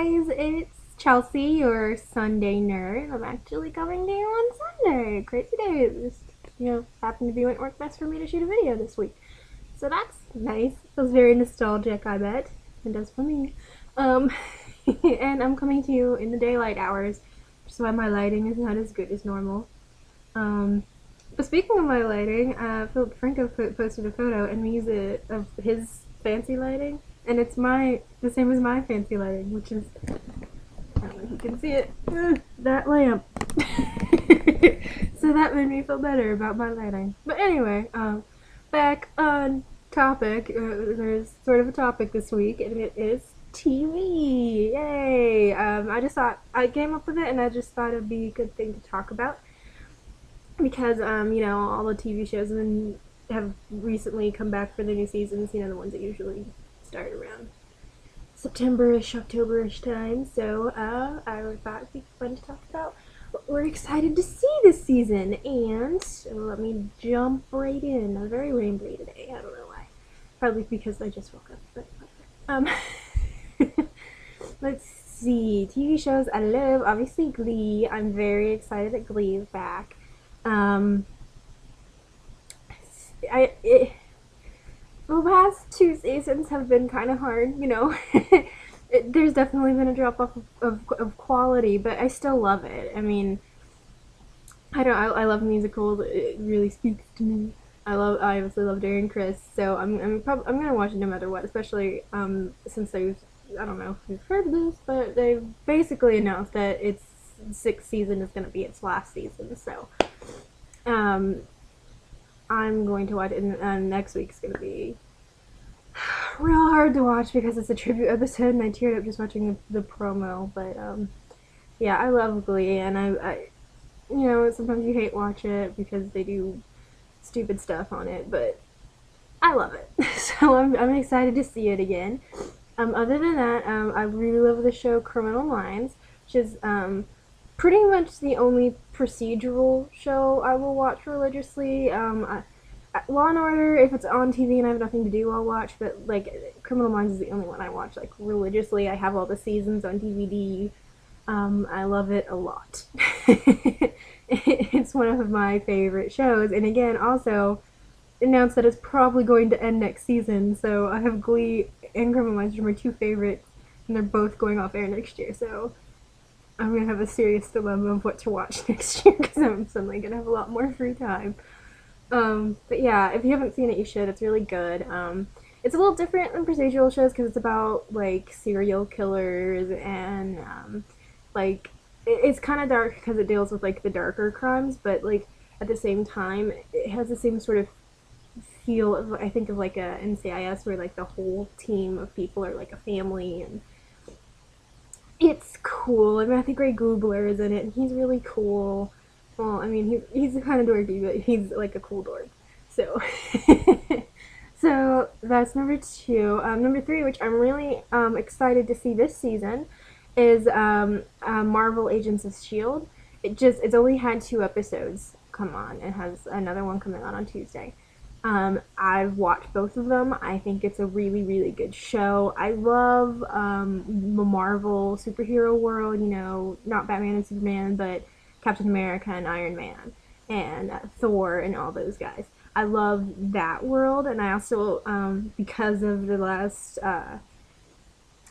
guys, it's Chelsea, your Sunday nerd. I'm actually coming to you on Sunday. Crazy day. It just, happened to be when it worked best for me to shoot a video this week. So that's nice. Feels very nostalgic, I bet. It does for me. Um, and I'm coming to you in the daylight hours, which is why my lighting is not as good as normal. But speaking of my lighting, Philip Franco posted a photo and we use it of his fancy lighting, and it's the same as my fancy lighting, which is, I don't know if you can see it, that lamp. So that made me feel better about my lighting. But anyway, back on topic. There's sort of a topic this week, and it is TV. Yay! I just thought I came up with it, and I just thought it'd be a good thing to talk about because all the TV shows have recently come back for the new seasons. The ones that usually start around September-ish, October-ish time. So I thought it'd be fun to talk about what we're excited to see this season. And let me jump right in. A very rainbowy today. I don't know why. Probably because I just woke up. But let's see. TV shows I love. Obviously Glee. I'm very excited that Glee is back. The last two seasons have been kind of hard, there's definitely been a drop off of quality, but I still love it. I mean, I love musicals. It really speaks to me. I obviously love Darren Criss, so I'm gonna watch it no matter what, especially since I don't know if you've heard this, but they've basically announced that its sixth season is gonna be its last season, so I'm going to watch it, and next week's gonna be real hard to watch because it's a tribute episode, and I teared up just watching the promo. But yeah, I love Glee, and I sometimes you hate watch it because they do stupid stuff on it, but I love it. So I'm excited to see it again. Other than that, I really love the show Criminal Minds, which is pretty much the only procedural show I will watch religiously. Law and Order, if it's on TV and I have nothing to do, I'll watch, but Criminal Minds is the only one I watch religiously. I have all the seasons on DVD. I love it a lot. It's one of my favorite shows, and again, also announced that it's probably going to end next season, so I have Glee and Criminal Minds, which are my two favorites, and they're both going off air next year, so I'm gonna have a serious dilemma of what to watch next year because I'm suddenly gonna have a lot more free time. But yeah, if you haven't seen it, you should. It's really good. It's a little different than procedural shows because it's about serial killers and it's kind of dark because it deals with the darker crimes, but at the same time it has the same sort of feel of, I think, of a NCIS where the whole team of people are a family, and it's cool. I mean, I think Ray Goobler is in it, and he's really cool. Well, I mean, he's kind of dorky, but he's a cool dork. So, so that's number two. Number three, which I'm really excited to see this season, is Marvel Agents of S.H.I.E.L.D. It's only had 2 episodes come on. It has another one coming on Tuesday. I've watched both of them. I think it's a really, really good show. I love the Marvel superhero world, not Batman and Superman, but Captain America and Iron Man and Thor and all those guys. I love that world, and I also, because of the last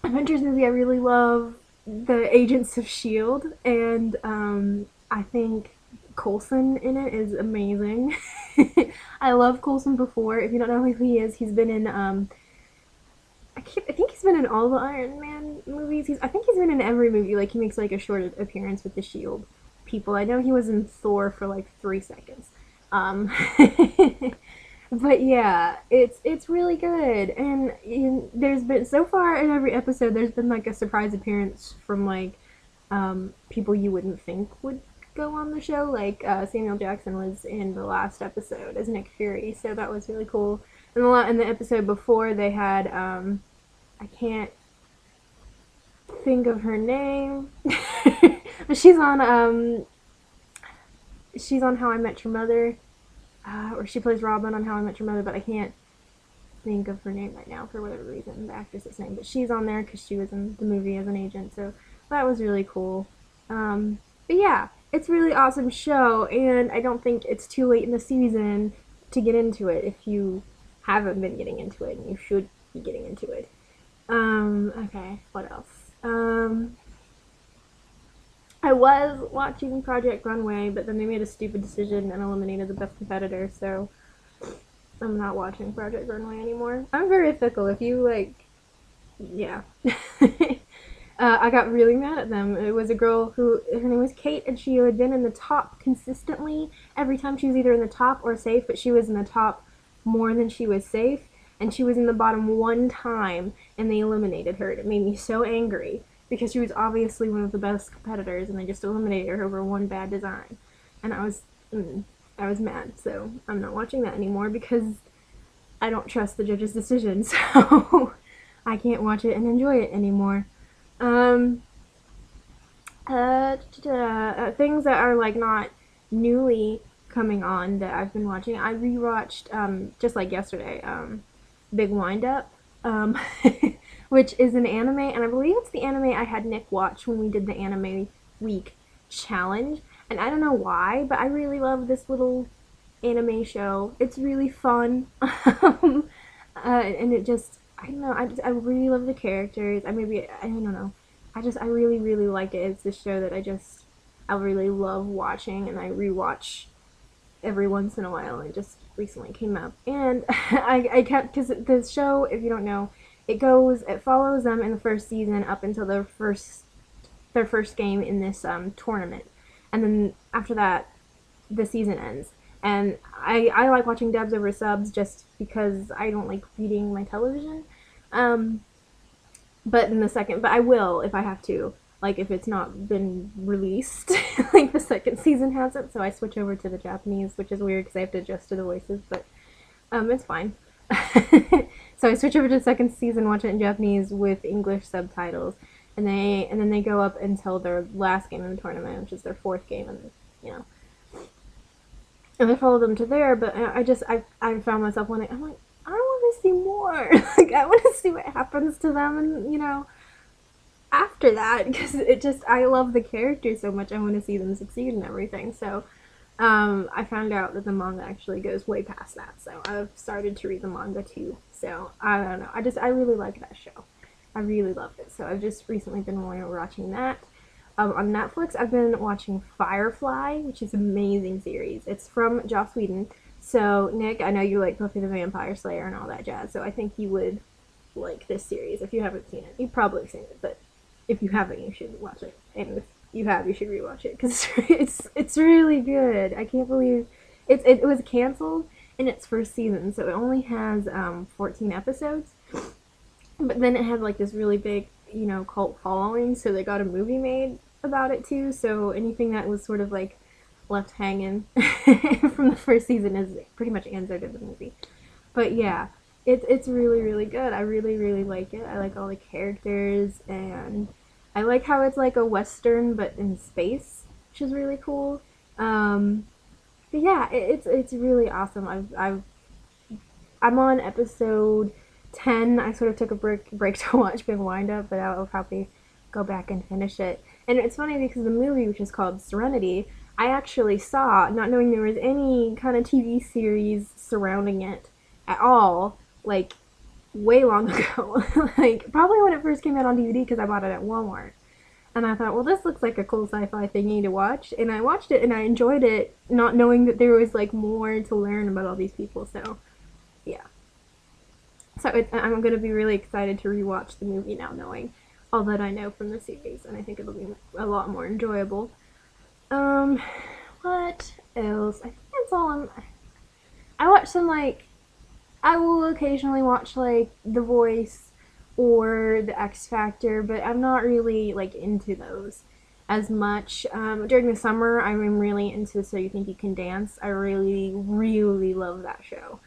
Avengers movie, I really love the Agents of S.H.I.E.L.D., and I think Coulson in it is amazing. I love Coulson before. If you don't know who he is, he's been in I think he's been in all the Iron Man movies. I think he's been in every movie. He makes a short appearance with the S.H.I.E.L.D. people. I know he was in Thor for 3 seconds. But yeah, it's really good, and there's been, so far in every episode, there's been a surprise appearance from people you wouldn't think would go on the show. Samuel Jackson was in the last episode as Nick Fury, so that was really cool. And in the episode before, they had I can't think of her name, but she's on How I Met Your Mother, or she plays Robin on How I Met Your Mother, but I can't think of her name right now for whatever reason, the actress's name, but she's on there because she was in the movie as an agent, so that was really cool. But yeah, it's a really awesome show, and I don't think it's too late in the season to get into it if you haven't been getting into it, and you should be getting into it. Okay, what else? I was watching Project Runway, but then they made a stupid decision and eliminated the best competitor, so I'm not watching Project Runway anymore. I'm very fickle. If you like, yeah. I got really mad at them. It was a girl who, her name was Kate, and she had been in the top consistently every time. She was either in the top or safe, but she was in the top more than she was safe, and she was in the bottom one time, and they eliminated her. It made me so angry because she was obviously one of the best competitors, and they just eliminated her over one bad design, and I was mad. So I'm not watching that anymore because I don't trust the judge's decision. So I can't watch it and enjoy it anymore. Um, Things that are like not newly coming on that I've been watching. I rewatched just like yesterday, Big Wind Up, um, which is an anime, and I believe it's the anime I had Nick watch when we did the anime week challenge. And I don't know why, but I really love this little anime show. It's really fun, and it just I don't know. I really love the characters. I don't know. I really really like it. It's a show that I really love watching, and I rewatch every once in a while. It just recently came up, and I kept because the show, if you don't know, it follows them in the first season up until their first game in this tournament, and then after that, the season ends. And I like watching dubs over subs just because I don't like reading my television. Um, but I will if I have to. Like if it's not been released, like the second season hasn't, so I switch over to the Japanese, which is weird because I have to adjust to the voices, but it's fine. So I switch over to the second season, watch it in Japanese with English subtitles, and then they go up until their last game in the tournament, which is their fourth game, and you know, and I followed them to there. But I found myself wanting. I'm like, I want to see more. Like I want to see what happens to them, and you know, after that, because I love the characters so much. I want to see them succeed and everything. So I found out that the manga actually goes way past that. So I've started to read the manga too. So I don't know. I really like that show. I really loved it. So I've just recently been watching that. On Netflix, I've been watching Firefly, which is an amazing series. It's from Joss Whedon. So, Nick, I know you like Buffy the Vampire Slayer and all that jazz, so I think you would like this series if you haven't seen it. You've probably seen it, but if you haven't, you should watch it. And if you have, you should rewatch it, because it's really good. I can't believe it was canceled in its first season, so it only has 14 episodes. But then it had like this really big, you know, cult following, so they got a movie made about it too. So anything that was sort of like left hanging from the first season is pretty much answered in the movie. But yeah, it's really really good. I really really like it. I like all the characters, and I like how it's like a western but in space, which is really cool. But yeah, it's really awesome. I'm on episode 10. I sort of took a break to watch Big Wind Up, but I'll probably go back and finish it. And it's funny because the movie, which is called Serenity, I actually saw, not knowing there was any kind of TV series surrounding it at all, like way long ago. Like probably when it first came out on DVD because I bought it at Walmart. And I thought, well, this looks like a cool sci-fi thingy to watch. And I watched it and I enjoyed it, not knowing that there was like more to learn about all these people. So, yeah. So I'm going to be really excited to rewatch the movie now, knowing all that I know from the series, and I think it'll be a lot more enjoyable. What else? I think that's all I watch some, like, I will occasionally watch, like, The Voice or The X Factor, but I'm not really, like, into those as much. During the summer, I'm really into So You Think You Can Dance. I really, really love that show.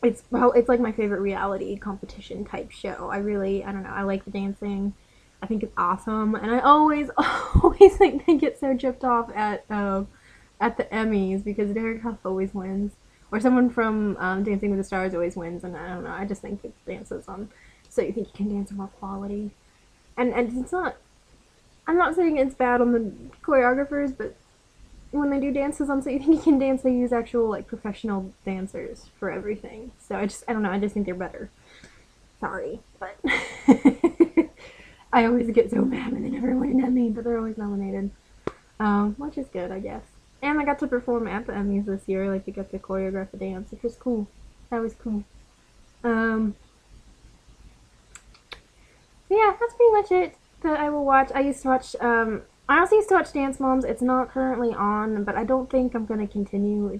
It's like my favorite reality competition type show. I don't know, I like the dancing. I think it's awesome, and I always always think they get so chipped off at the Emmys because Derek Huff always wins. Or someone from Dancing with the Stars always wins, and I don't know. I just think it dances on. So you think you can dance on more quality, and it's not. I'm not saying it's bad on the choreographers, but when they do dances on So You Think You Can Dance, they use actual like professional dancers for everything. So I don't know. I just think they're better. Sorry, but I always get so mad when they never win at me, but they're always nominated. Which is good, I guess. And I got to perform at the Emmys this year. Like, I got to choreograph a dance, which was cool. That was cool. Um, yeah, that's pretty much it that I will watch. I used to watch, I also used to watch Dance Moms. It's not currently on, but I don't think I'm going to continue.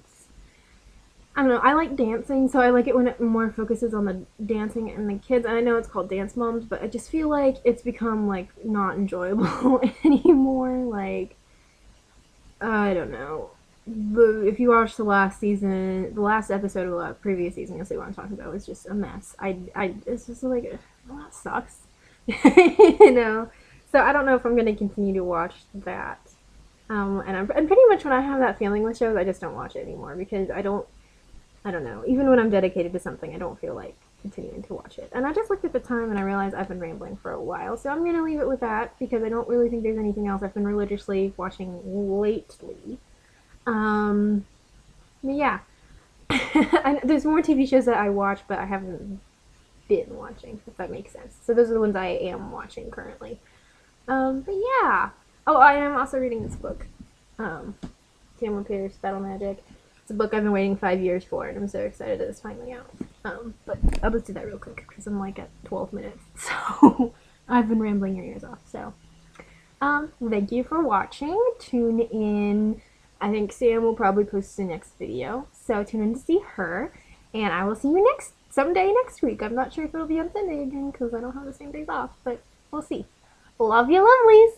I don't know, I like dancing, so I like it when it more focuses on the dancing and the kids. And I know it's called Dance Moms, but I just feel like it's become, like, not enjoyable anymore. Like, I don't know. If you watch the last season, the last episode of the previous season, you'll see what I'm talking about. It's just a mess. It's just like, well, that sucks. You know? So I don't know if I'm going to continue to watch that. And pretty much when I have that feeling with shows, I just don't watch it anymore because I don't know. Even when I'm dedicated to something, I don't feel like continuing to watch it. And I just looked at the time and I realized I've been rambling for a while. So I'm going to leave it with that because I don't really think there's anything else I've been religiously watching lately. Yeah. There's more TV shows that I watch, but I haven't been watching, if that makes sense. So those are the ones I am watching currently. But yeah. Oh, I am also reading this book. Tamlin Pierce, Battle Magic. It's a book I've been waiting 5 years for, and I'm so excited that it's finally out. But I'll just do that real quick because I'm like at 12 minutes, so I've been rambling your ears off. So, thank you for watching. Tune in. I think Sam will probably post the next video, so tune in to see her, and I will see you someday next week. I'm not sure if it'll be on Sunday again because I don't have the same days off, but we'll see. Love you, lovelies.